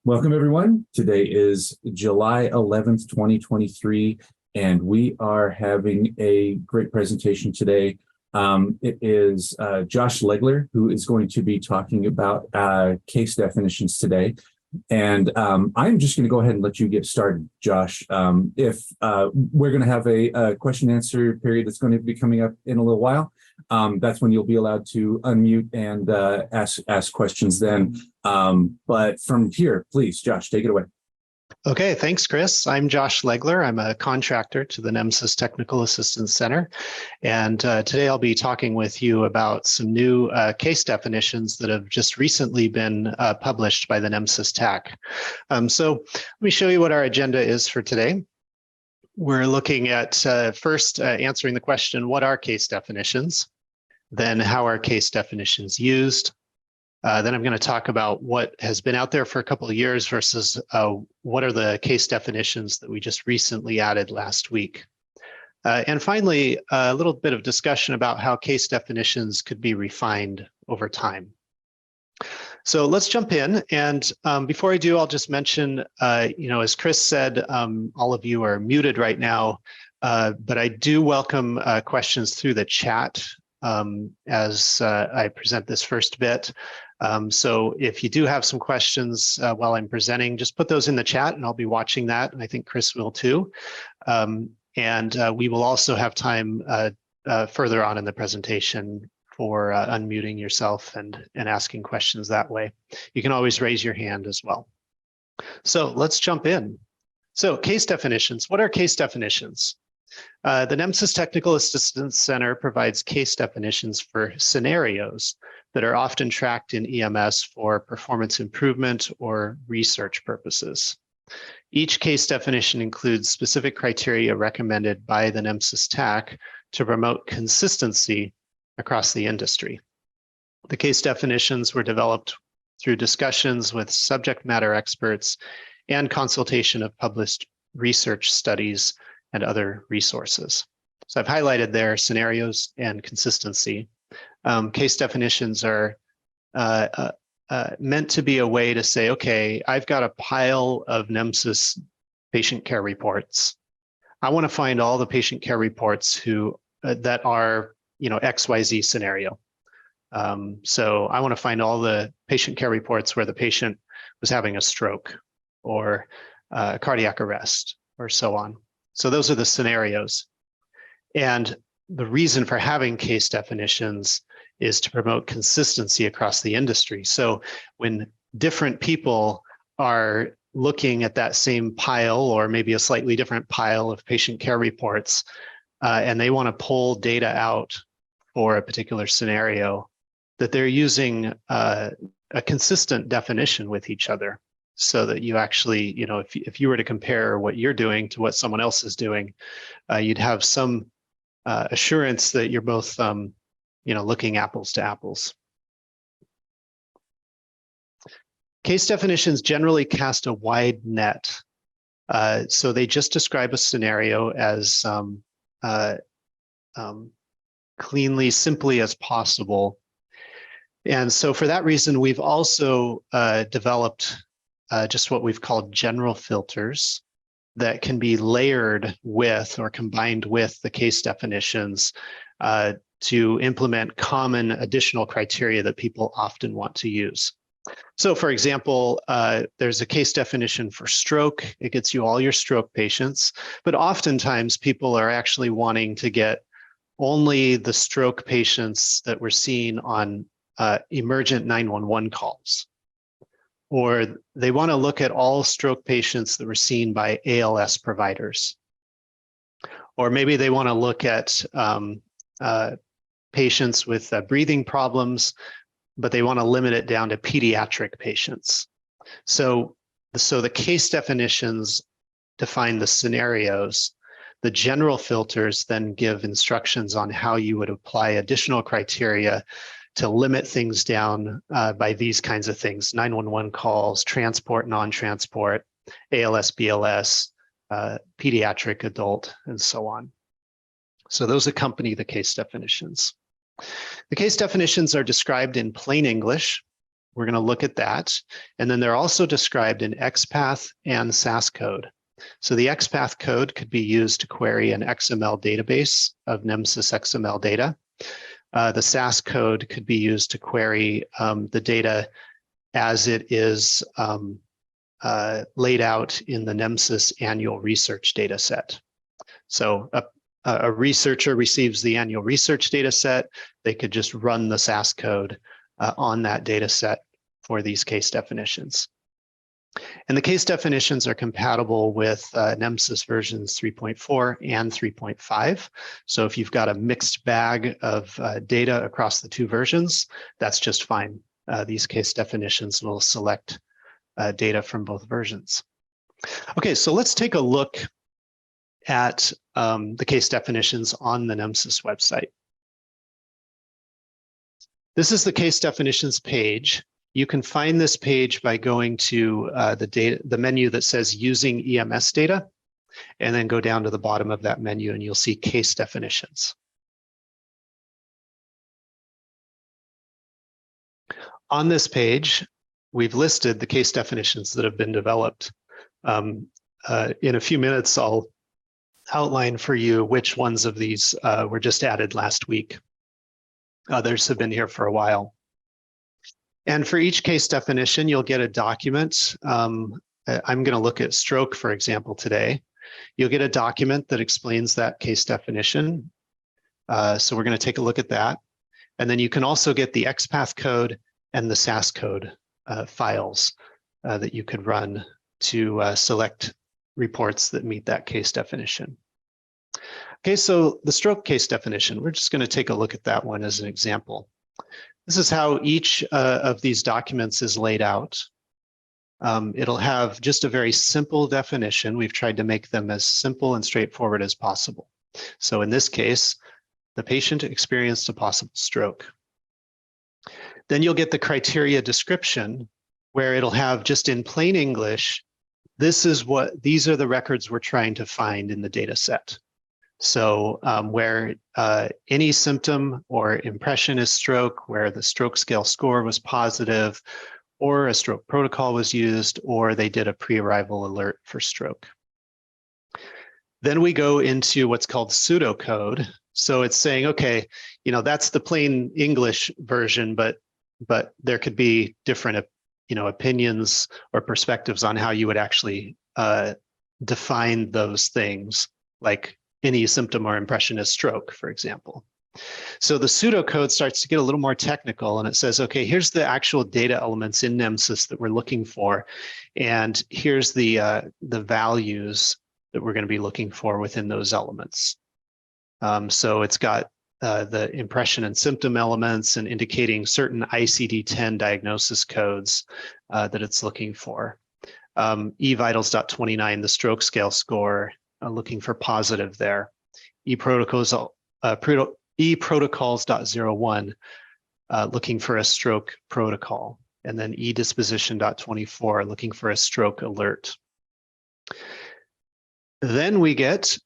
Welcome, everyone. Today is July 11th, 2023, and we are having a great presentation today. It is Josh Legler who is going to be talking about case definitions today. And I'm just going to go ahead and let you get started, Josh. If we're going to have a question and answer period that's going to be coming up in a little while, that's when you'll be allowed to unmute and ask questions then. But from here, please, Josh, take it away. Okay, thanks, Chris. I'm Josh Legler. I'm a contractor to the NEMSIS Technical Assistance Center. And today I'll be talking with you about some new case definitions that have just recently been published by the NEMSIS TAC. So let me show you what our agenda is for today. We're looking at first answering the question, what are case definitions? Then how are case definitions used? Then I'm going to talk about what has been out there for a couple of years versus what are the case definitions that we just recently added last week. And finally, a little bit of discussion about how case definitions could be refined over time. So let's jump in. And before I do, I'll just mention, as Chris said, all of you are muted right now, but I do welcome questions through the chat as I present this first bit. So if you do have some questions while I'm presenting, just put those in the chat and I'll be watching that. And I think Chris will too. And we will also have time further on in the presentation for unmuting yourself and asking questions that way. You can always raise your hand as well. So let's jump in. So case definitions. What are case definitions? The NEMSIS Technical Assistance Center provides case definitions for scenarios that are often tracked in EMS for performance improvement or research purposes. Each case definition includes specific criteria recommended by the NEMSIS TAC to promote consistency across the industry. The case definitions were developed through discussions with subject matter experts and consultation of published research studies and other resources. So I've highlighted there scenarios and consistency. Case definitions are meant to be a way to say, okay, I've got a pile of NEMSIS patient care reports. I want to find all the patient care reports that are, XYZ scenario. So I want to find all the patient care reports where the patient was having a stroke or cardiac arrest or so on. So those are the scenarios. And the reason for having case definitions is to promote consistency across the industry. So when different people are looking at that same pile or maybe a slightly different pile of patient care reports, and they want to pull data out for a particular scenario, that they're using a consistent definition with each other. So that you actually, if you were to compare what you're doing to what someone else is doing, you'd have some assurance that you're both, looking apples to apples. Case definitions generally cast a wide net. So they just describe a scenario as cleanly, simply as possible. And so for that reason, we've also developed just what we've called general filters that can be layered with or combined with the case definitions to implement common additional criteria that people often want to use. So for example, there's a case definition for stroke. It gets you all your stroke patients, but oftentimes people are actually wanting to get only the stroke patients that we're seeing on emergent 911 calls. Or they want to look at all stroke patients that were seen by ALS providers. Or maybe they want to look at patients with breathing problems, but they want to limit it down to pediatric patients. So the case definitions define the scenarios. The general filters then give instructions on how you would apply additional criteria to limit things down by these kinds of things: 911 calls, transport, non-transport, ALS, BLS, pediatric, adult, and so on. So those accompany the case definitions. The case definitions are described in plain English. we're going to look at that. And then they're also described in XPath and SAS code. So the XPath code could be used to query an XML database of NEMSIS XML data. The SAS code could be used to query the data as it is laid out in the NEMSIS annual research data set. So a researcher receives the annual research data set. They could just run the SAS code on that data set for these case definitions. And the case definitions are compatible with NEMSIS versions 3.4 and 3.5. So if you've got a mixed bag of data across the two versions, that's just fine. These case definitions will select data from both versions. Okay, so let's take a look at the case definitions on the NEMSIS website. This is the case definitions page. You can find this page by going to the menu that says using EMS data, and then go down to the bottom of that menu and you'll see case definitions. On this page, we've listed the case definitions that have been developed. In a few minutes, I'll outline for you which ones of these were just added last week. Others have been here for a while. And for each case definition, you'll get a document. I'm going to look at stroke, for example, today. You'll get a document that explains that case definition. So we're going to take a look at that. And then you can also get the XPath code and the SAS code files that you could run to select reports that meet that case definition. Okay, so the stroke case definition, we're just going to take a look at that one as an example. This is how each of these documents is laid out. It'll have just a very simple definition. We've tried to make them as simple and straightforward as possible. So in this case, the patient experienced a possible stroke. Then you'll get the criteria description, where it'll have just in plain English, these are the records we're trying to find in the data set. So where any symptom or impression is stroke, where the stroke scale score was positive, or a stroke protocol was used, or they did a pre-arrival alert for stroke. Then we go into what's called pseudocode. So it's saying, okay, that's the plain English version, but there could be different opinions or perspectives on how you would actually define those things, like any symptom or impression as stroke, for example. So the pseudocode starts to get a little more technical, and it says, okay, here's the actual data elements in NEMSIS that we're looking for, and here's the values that we're going to be looking for within those elements. So it's got the impression and symptom elements and indicating certain ICD-10 diagnosis codes that it's looking for. eVitals.29, the stroke scale score, looking for positive there. eProtocols.01, looking for a stroke protocol. And then eDisposition.24, looking for a stroke alert. Then we get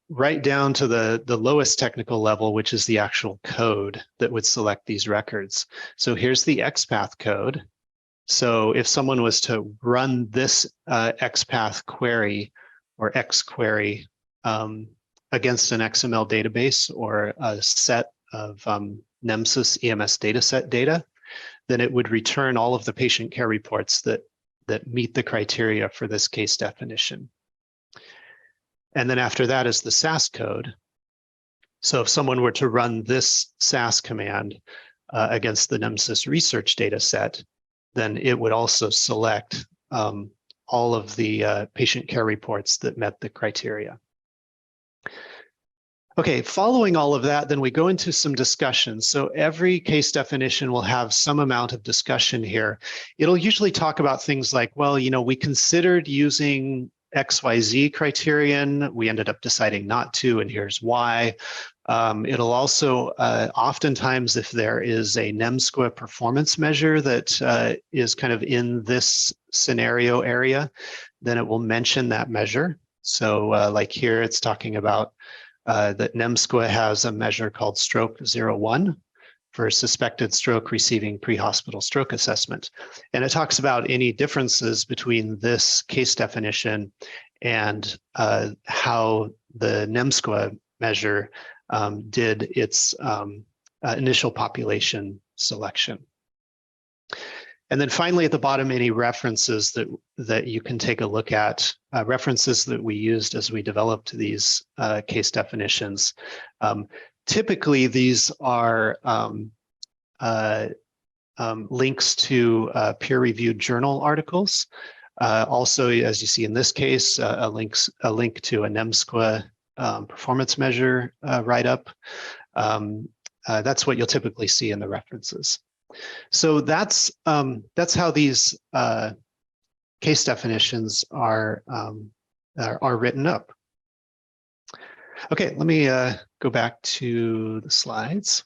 right down to the lowest technical level, which is the actual code that would select these records. So here's the XPath code. So if someone was to run this XPath query or X query against an XML database or a set of NEMSIS EMS dataset data, then it would return all of the patient care reports that meet the criteria for this case definition. And then after that is the SAS code. So if someone were to run this SAS command against the NEMSIS research data set, then it would also select all of the patient care reports that met the criteria. Okay, following all of that, then we go into some discussion. So every case definition will have some amount of discussion here. It'll usually talk about things like, well, we considered using XYZ criterion. We ended up deciding not to, and here's why. It'll also, oftentimes, if there is a NEMSQA performance measure that is kind of in this scenario area, then it will mention that measure. So like here, it's talking about that NEMSQA has a measure called stroke 01. for suspected stroke receiving pre-hospital stroke assessment. And it talks about any differences between this case definition and how the NEMSIS measure did its initial population selection. And then finally, at the bottom, any references that you can take a look at, references that we used as we developed these case definitions. Typically, these are links to peer-reviewed journal articles. Also, as you see in this case, a link to a NEMSIS performance measure write-up. That's what you'll typically see in the references. So that's how these case definitions are written up. Okay, let me go back to the slides.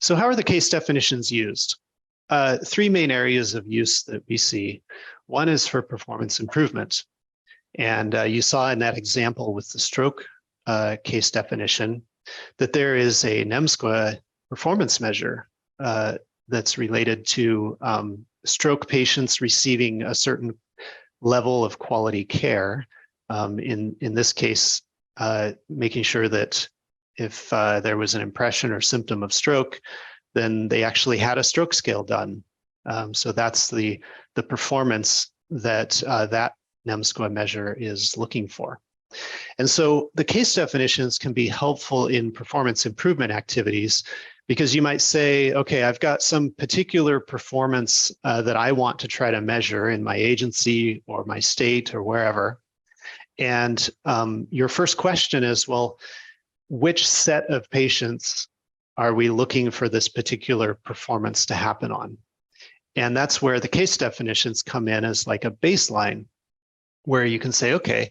So how are the case definitions used? Three main areas of use that we see. One is for performance improvement. And you saw in that example with the stroke case definition that there is a NEMSIS performance measure that's related to stroke patients receiving a certain level of quality care. In this case, making sure that if there was an impression or symptom of stroke, then they actually had a stroke scale done. So that's the performance that that NEMSIS measure is looking for. And so the case definitions can be helpful in performance improvement activities because you might say, okay, I've got some particular performance that I want to try to measure in my agency or my state or wherever. And your first question is, well, which set of patients are we looking for this particular performance to happen on? And that's where the case definitions come in as like a baseline, where you can say, okay,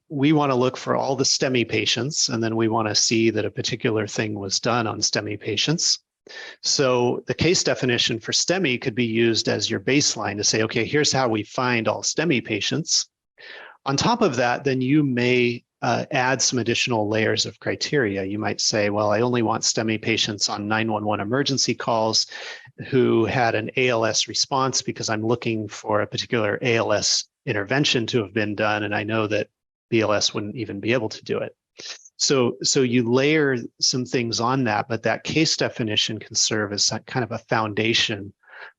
we want to look for all the STEMI patients, and then we want to see that a particular thing was done on STEMI patients. So the case definition for STEMI could be used as your baseline to say, okay, here's how we find all STEMI patients. On top of that, then you may add some additional layers of criteria. You might say, well, I only want STEMI patients on 911 emergency calls who had an ALS response because I'm looking for a particular ALS intervention to have been done, and I know that BLS wouldn't even be able to do it. So you layer some things on that, but that case definition can serve as kind of a foundation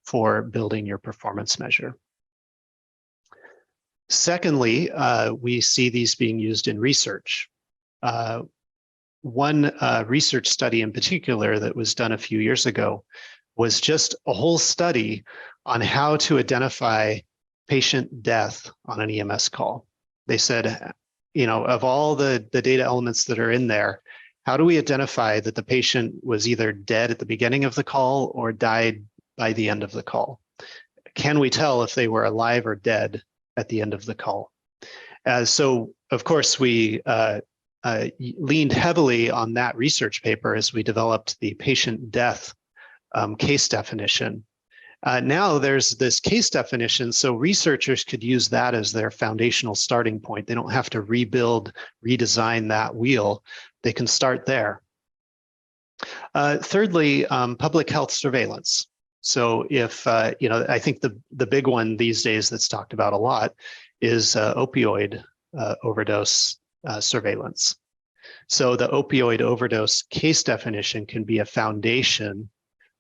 for building your performance measure. Secondly, we see these being used in research. One research study in particular that was done a few years ago was just a whole study on how to identify patient death on an EMS call. They said, of all the data elements that are in there, how do we identify that the patient was either dead at the beginning of the call or died by the end of the call? Can we tell if they were alive or dead at the end of the call? So, of course, we leaned heavily on that research paper as we developed the patient death case definition. Now there's this case definition, so researchers could use that as their foundational starting point. They don't have to rebuild, redesign that wheel. They can start there. Thirdly, public health surveillance. So if, I think the big one these days that's talked about a lot is opioid overdose surveillance. So the opioid overdose case definition can be a foundation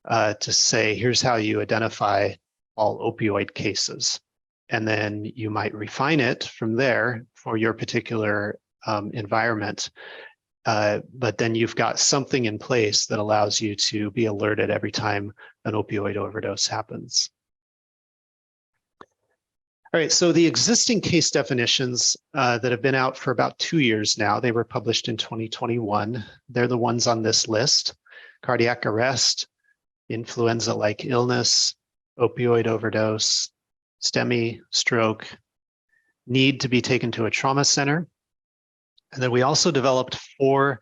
to say, here's how you identify all opioid cases. And then you might refine it from there for your particular environment. But then you've got something in place that allows you to be alerted every time an opioid overdose happens. All right, so the existing case definitions that have been out for about 2 years now, they were published in 2021. They're the ones on this list: cardiac arrest, influenza-like illness, opioid overdose, STEMI, stroke, need to be taken to a trauma center. And then we also developed 4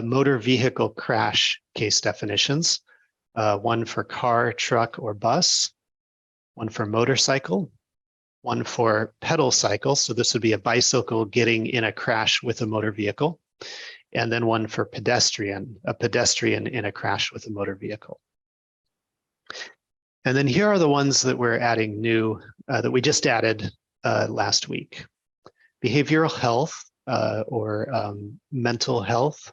motor vehicle crash case definitions, one for car, truck, or bus, one for motorcycle, one for pedal cycle. So this would be a bicycle getting in a crash with a motor vehicle, and then one for pedestrian, a pedestrian in a crash with a motor vehicle. And then here are the ones that we're adding new, that we just added last week. Behavioral health or mental health,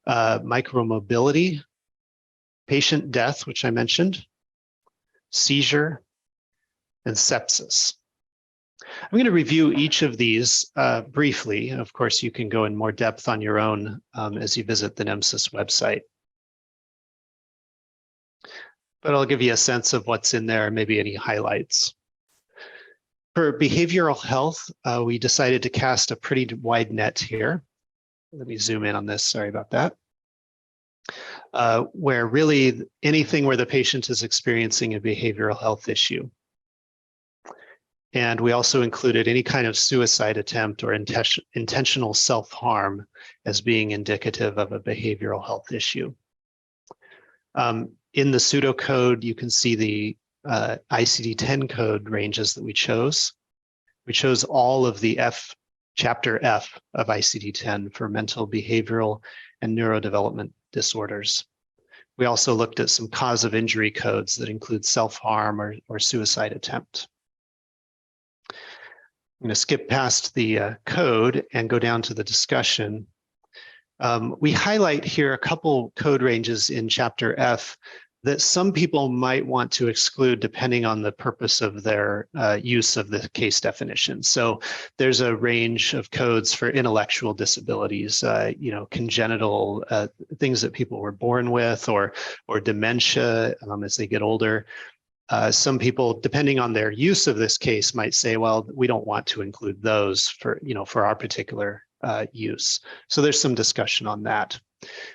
micromobility, patient death, which I mentioned, seizure, and sepsis. I'm going to review each of these briefly. Of course, you can go in more depth on your own as you visit the NEMSIS website. But I'll give you a sense of what's in there, maybe any highlights. For behavioral health, we decided to cast a pretty wide net here. Let me zoom in on this, sorry about that. Where really anything where the patient is experiencing a behavioral health issue. And we also included any kind of suicide attempt or intentional self-harm as being indicative of a behavioral health issue. In the pseudocode, you can see the ICD-10 code ranges that we chose. We chose all of the chapter F of ICD-10 for mental, behavioral, and neurodevelopment disorders. We also looked at some cause of injury codes that include self-harm or suicide attempt. I'm going to skip past the code and go down to the discussion. We highlight here a couple code ranges in chapter F that some people might want to exclude depending on the purpose of their use of the case definition. So there's a range of codes for intellectual disabilities, congenital things that people were born with, or dementia as they get older. Some people, depending on their use of this case, might say, well, we don't want to include those for our particular use. So there's some discussion on that.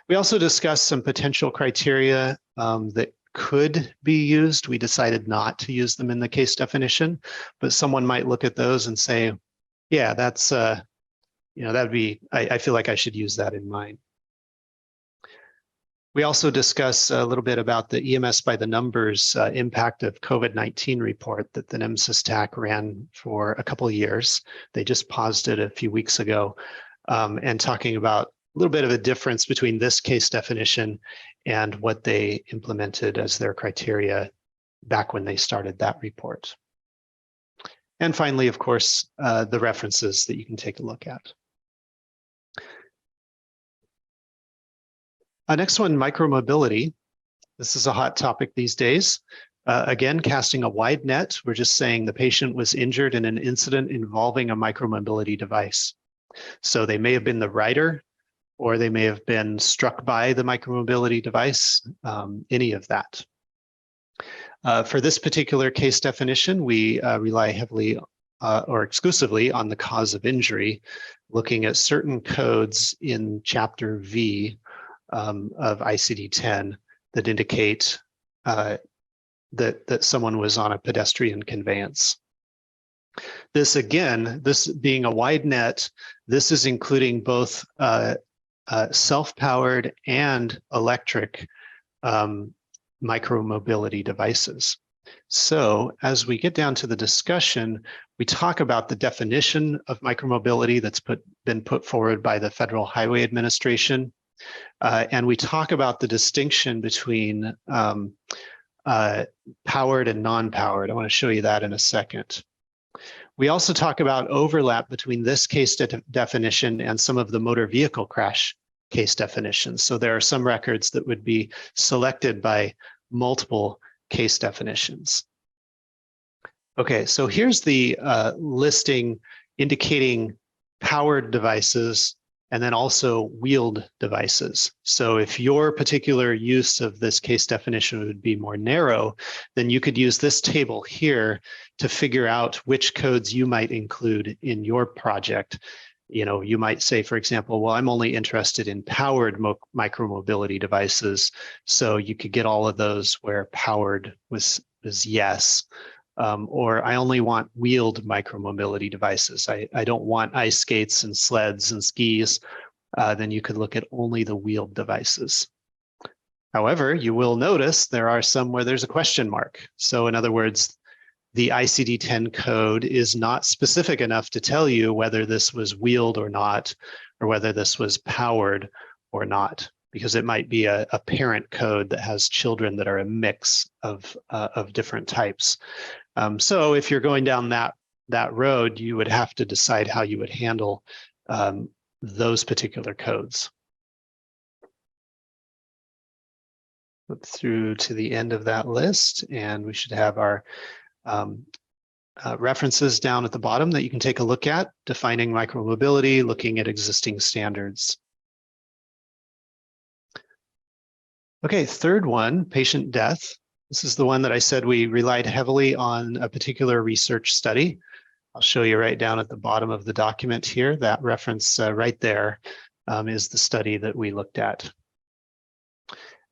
We also discussed some potential criteria that could be used. We decided not to use them in the case definition, but someone might look at those and say, yeah, that's, that would be, I feel like I should use that in mine. We also discuss a little bit about the EMS by the numbers impact of COVID-19 report that the NEMSIS TAC ran for a couple of years. They just paused it a few weeks ago, and talking about a little bit of a difference between this case definition and what they implemented as their criteria back when they started that report. And finally, of course, the references that you can take a look at. Next one, micromobility. This is a hot topic these days. Again, casting a wide net. We're just saying the patient was injured in an incident involving a micromobility device. So they may have been the rider, or they may have been struck by the micromobility device, any of that. For this particular case definition, we rely heavily or exclusively on the cause of injury, looking at certain codes in chapter V of ICD-10 that indicate that someone was on a pedestrian conveyance. This again, this being a wide net, this is including both self-powered and electric micromobility devices. So as we get down to the discussion, we talk about the definition of micromobility that's been put forward by the Federal Highway Administration. And we talk about the distinction between powered and non-powered. I want to show you that in a second. We also talk about overlap between this case definition and some of the motor vehicle crash case definitions. So there are some records that would be selected by multiple case definitions. Okay, so here's the listing indicating powered devices and then also wheeled devices. So if your particular use of this case definition would be more narrow, then you could use this table here to figure out which codes you might include in your project. You might say, for example, well, I'm only interested in powered micromobility devices. So you could get all of those where powered was yes. Or I only want wheeled micromobility devices. I don't want ice skates and sleds and skis. Then you could look at only the wheeled devices. However, you will notice there are some where there's a question mark. So in other words, the ICD-10 code is not specific enough to tell you whether this was wheeled or not, or whether this was powered or not, because it might be a parent code that has children that are a mix of different types. So if you're going down that road, you would have to decide how you would handle those particular codes. Flip through to the end of that list, and we should have our references down at the bottom that you can take a look at, defining micromobility, looking at existing standards. Okay, third one, patient death. This is the one that I said we relied heavily on a particular research study. I'll show you right down at the bottom of the document here. That reference right there is the study that we looked at.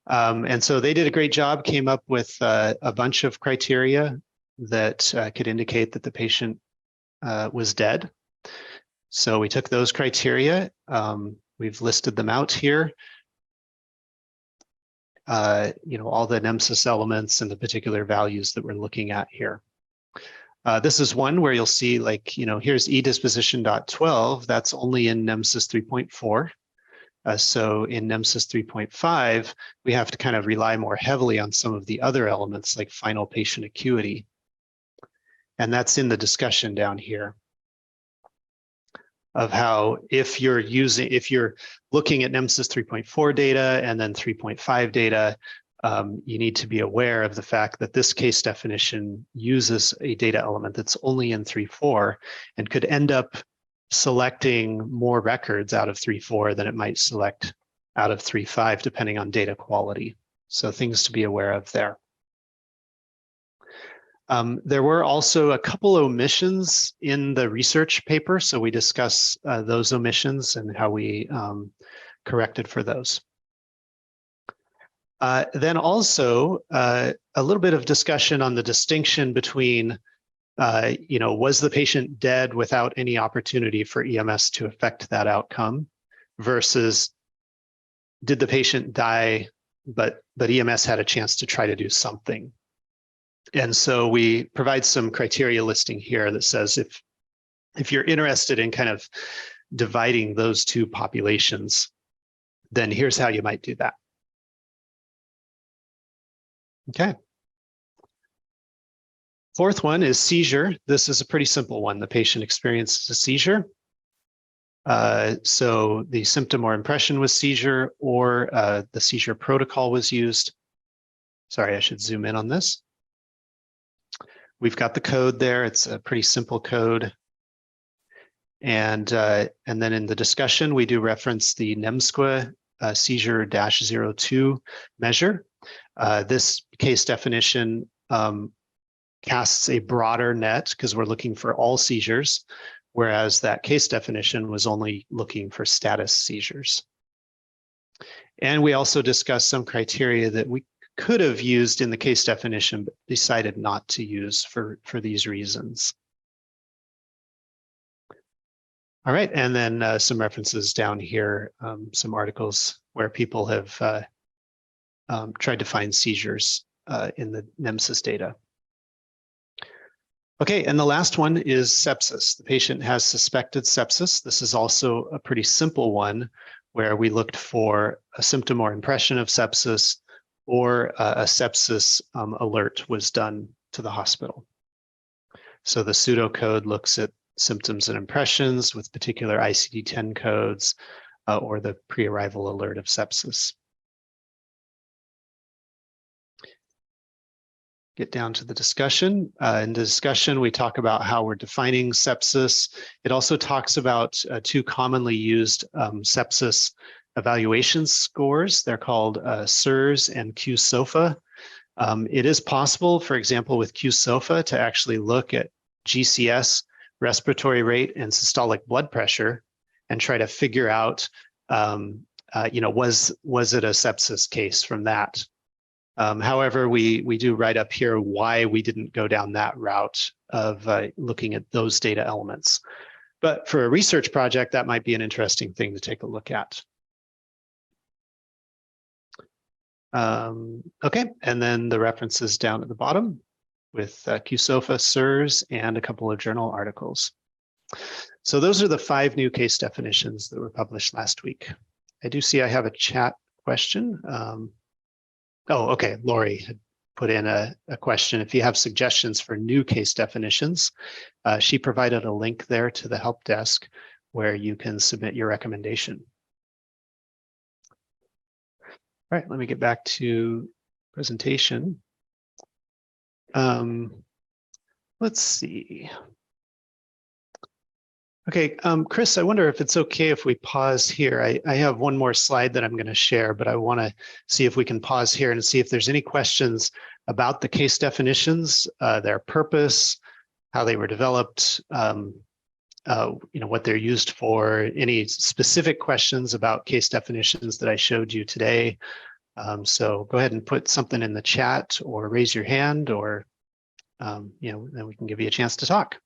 And so they did a great job, came up with a bunch of criteria that could indicate that the patient was dead. So we took those criteria. We've listed them out here. All the NEMSIS elements and the particular values that we're looking at here. This is one where you'll see, like, here's edisposition.12. That's only in NEMSIS 3.4. So in NEMSIS 3.5, we have to kind of rely more heavily on some of the other elements like final patient acuity. And that's in the discussion down here of how if you're looking at NEMSIS 3.4 data and then 3.5 data, you need to be aware of the fact that this case definition uses a data element that's only in 3.4 and could end up selecting more records out of 3.4 than it might select out of 3.5, depending on data quality. So things to be aware of there. There were also a couple omissions in the research paper, so we discuss those omissions and how we corrected for those. Then also a little bit of discussion on the distinction between, was the patient dead without any opportunity for EMS to affect that outcome versus did the patient die, but EMS had a chance to try to do something. And so we provide some criteria listing here that says if you're interested in kind of dividing those two populations, then here's how you might do that. Okay. Fourth one is seizure. This is a pretty simple one. The patient experiences a seizure. So the symptom or impression was seizure, or the seizure protocol was used. Sorry, I should zoom in on this. We've got the code there. It's a pretty simple code. And then in the discussion, we do reference the NEMSQA seizure-02 measure. This case definition casts a broader net because we're looking for all seizures, whereas that case definition was only looking for status seizures. And we also discussed some criteria that we could have used in the case definition, but decided not to use for these reasons. All right, and then some references down here, some articles where people have tried to find seizures in the NEMSIS data. Okay, and the last one is sepsis. The patient has suspected sepsis. This is also a pretty simple one where we looked for a symptom or impression of sepsis, or a sepsis alert was done to the hospital. So the pseudocode looks at symptoms and impressions with particular ICD-10 codes or the pre-arrival alert of sepsis. Get down to the discussion. In the discussion, we talk about how we're defining sepsis. It also talks about two commonly used sepsis evaluation scores. They're called SIRS and QSOFA. It is possible, for example, with QSOFA to actually look at GCS, respiratory rate, and systolic blood pressure and try to figure out, was it a sepsis case from that? However, we do write up here why we didn't go down that route of looking at those data elements. But for a research project, that might be an interesting thing to take a look at. Okay, and then the references down at the bottom. with QSOFA, SIRS, and a couple of journal articles. So those are the 5 new case definitions that were published last week. I do see I have a chat question. Oh, okay, Lori had put in a question. If you have suggestions for new case definitions, she provided a link there to the help desk where you can submit your recommendation. All right, let me get back to presentation. Let's see. Okay, Chris, I wonder if it's okay if we pause here. I have one more slide that I'm going to share, but I want to see if we can pause here and see if there's any questions about the case definitions, their purpose, how they were developed, what they're used for, any specific questions about case definitions that I showed you today. So go ahead and put something in the chat or raise your hand, or then we can give you a chance to talk.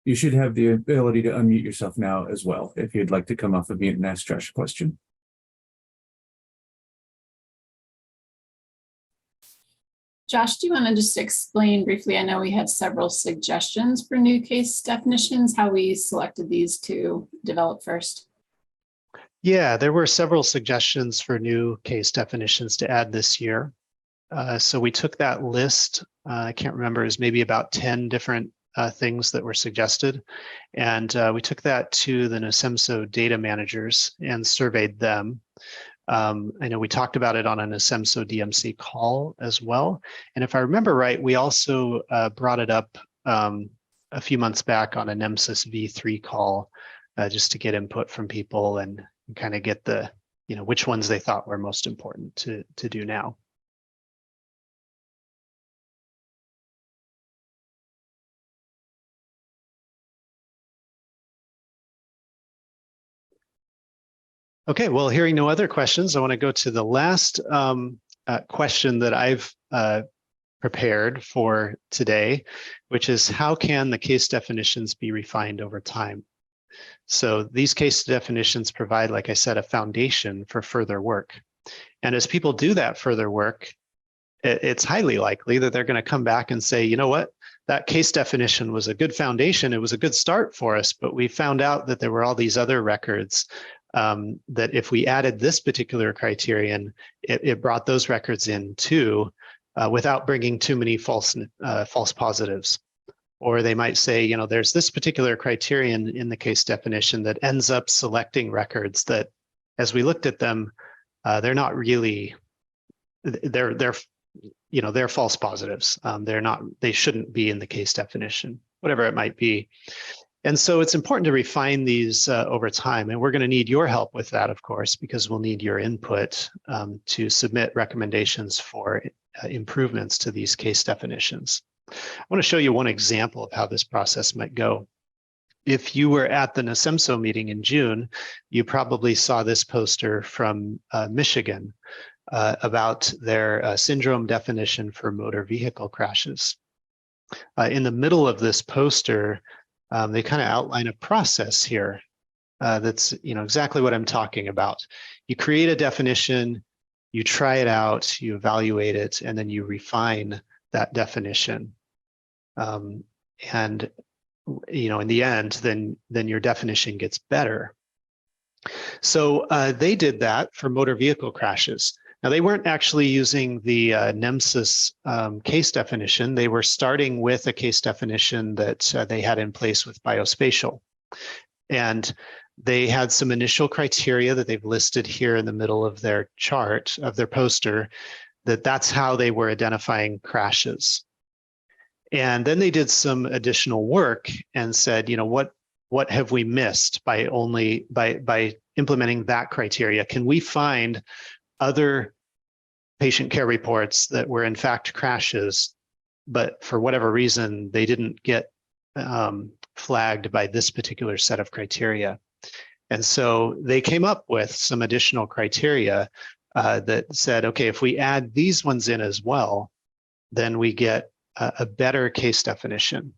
You should have the ability to unmute yourself now as well, if you'd like to come off of mute and ask Josh a question. Josh, do you want to just explain briefly? I know we had several suggestions for new case definitions, how we selected these to develop first. Yeah, there were several suggestions for new case definitions to add this year. So we took that list, I can't remember, it was maybe about 10 different things that were suggested. And we took that to the NESMSO data managers and surveyed them. I know we talked about it on a NESMSO DMC call as well. And if I remember right, we also brought it up a few months back on a NEMSIS V3 call, just to get input from people and kind of get the, which ones they thought were most important to do now. Okay, well, hearing no other questions, I want to go to the last question that I've prepared for today, which is how can the case definitions be refined over time? So these case definitions provide, like I said, a foundation for further work. And as people do that further work, it's highly likely that they're going to come back and say, you know what, that case definition was a good foundation. It was a good start for us, but we found out that there were all these other records that if we added this particular criterion, it brought those records in too, without bringing too many false positives. Or they might say, there's this particular criterion in the case definition that ends up selecting records that, as we looked at them, they're not really, they're false positives. They shouldn't be in the case definition, whatever it might be. And so it's important to refine these over time. And we're going to need your help with that, of course, because we'll need your input to submit recommendations for improvements to these case definitions. I want to show you one example of how this process might go. If you were at the NESMSO meeting in June, you probably saw this poster from Michigan about their syndrome definition for motor vehicle crashes. In the middle of this poster, they kind of outline a process here that's exactly what I'm talking about. You create a definition, you try it out, you evaluate it, and then you refine that definition. And in the end, then your definition gets better. So they did that for motor vehicle crashes. Now, they weren't actually using the NEMSIS case definition. They were starting with a case definition that they had in place with biospatial. And they had some initial criteria that they've listed here in the middle of their chart, of their poster, that's how they were identifying crashes. And then they did some additional work and said, what have we missed by implementing that criteria? Can we find other patient care reports that were in fact crashes, but for whatever reason, they didn't get flagged by this particular set of criteria? And so they came up with some additional criteria that said, okay, if we add these ones in as well, then we get a better case definition.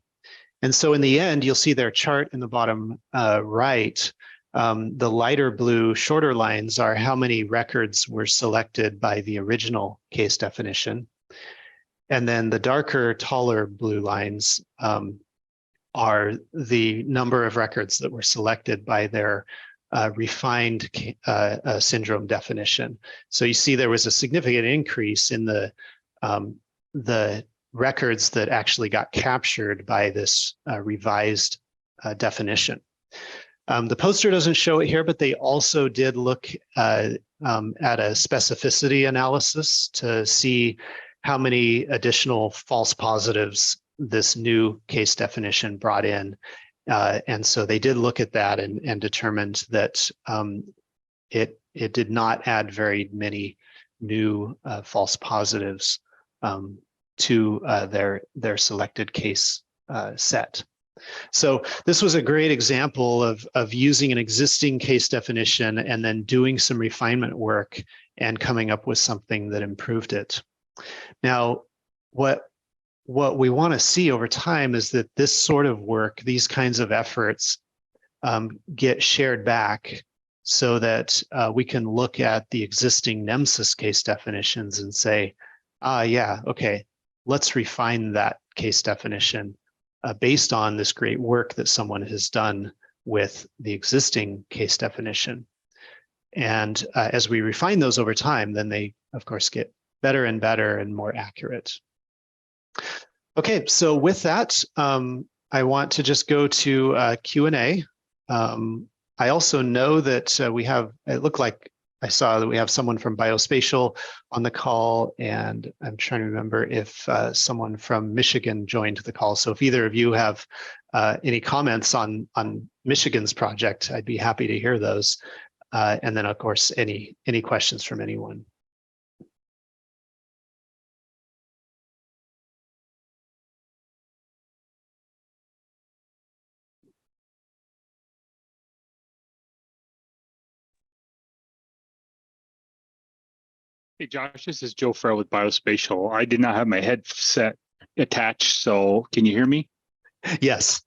And so in the end, you'll see their chart in the bottom right. The lighter blue shorter lines are how many records were selected by the original case definition. And then the darker, taller blue lines are the number of records that were selected by their refined syndrome definition. So you see there was a significant increase in the records that actually got captured by this revised definition. The poster doesn't show it here, but they also did look at a specificity analysis to see how many additional false positives this new case definition brought in. And so they did look at that and determined that it did not add very many new false positives to their selected case set. So this was a great example of using an existing case definition and then doing some refinement work and coming up with something that improved it. Now, what we want to see over time is that this sort of work, these kinds of efforts, get shared back so that we can look at the existing NEMSIS case definitions and say, yeah, okay, let's refine that case definition based on this great work that someone has done with the existing case definition. And as we refine those over time, then they, of course, get better and better and more accurate. Okay, so with that, I want to just go to Q&A. I also know that we have, it looked like I saw that we have someone from Biospatial on the call, and I'm trying to remember if someone from Michigan joined the call. So if either of you have any comments on Michigan's project, I'd be happy to hear those. And then, of course, any questions from anyone. Hey, Josh, this is Joe Farrell with Biospatial. I did not have my headset attached, so can you hear me? Yes.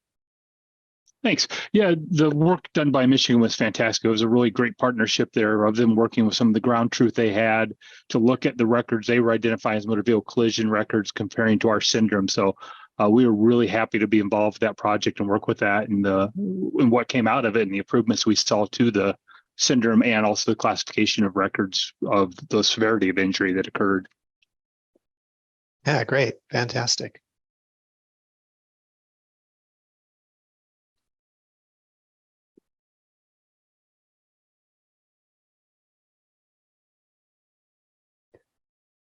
Thanks. Yeah, the work done by Michigan was fantastic. It was a really great partnership there of them working with some of the ground truth they had to look at the records they were identifying as motor vehicle collision records comparing to our syndrome. So we were really happy to be involved with that project and work with that and what came out of it and the improvements we saw to the syndrome and also the classification of records of the severity of injury that occurred. Yeah, great. Fantastic.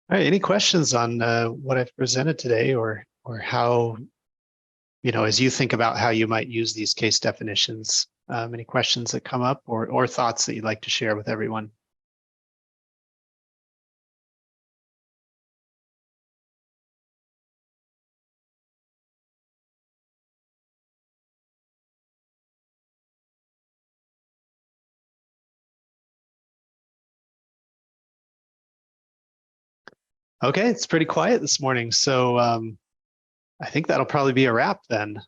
All right, any questions on what I've presented today or how, as you think about how you might use these case definitions? Any questions that come up or thoughts that you'd like to share with everyone? Okay, it's pretty quiet this morning, so I think that'll probably be a wrap then.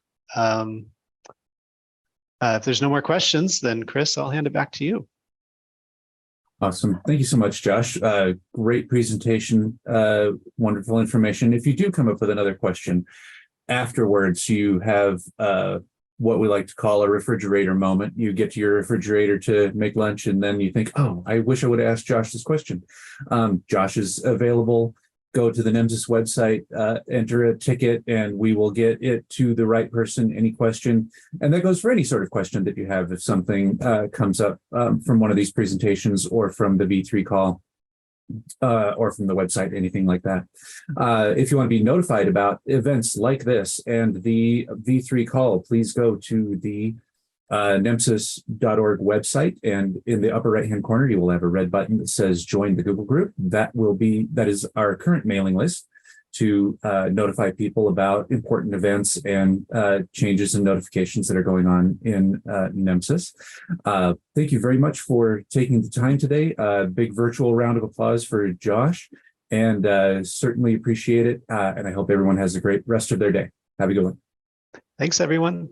If there's no more questions, then Chris, I'll hand it back to you. Awesome. Thank you so much, Josh. Great presentation, wonderful information. If you do come up with another question afterwards, you have what we like to call a refrigerator moment. You get to your refrigerator to make lunch, and then you think, oh, I wish I would have asked Josh this question. Josh is available. Go to the NEMSIS website, enter a ticket, and we will get it to the right person, any question. And that goes for any sort of question that you have if something comes up from one of these presentations or from the V3 call or from the website, anything like that. If you want to be notified about events like this and the V3 call, please go to the NEMSIS.org website, and in the upper right-hand corner, you will have a red button that says join the Google group. That is our current mailing list to notify people about important events and changes and notifications that are going on in NEMSIS. Thank you very much for taking the time today. Big virtual round of applause for Josh, and certainly appreciate it. And I hope everyone has a great rest of their day. Have a good one. Thanks, everyone.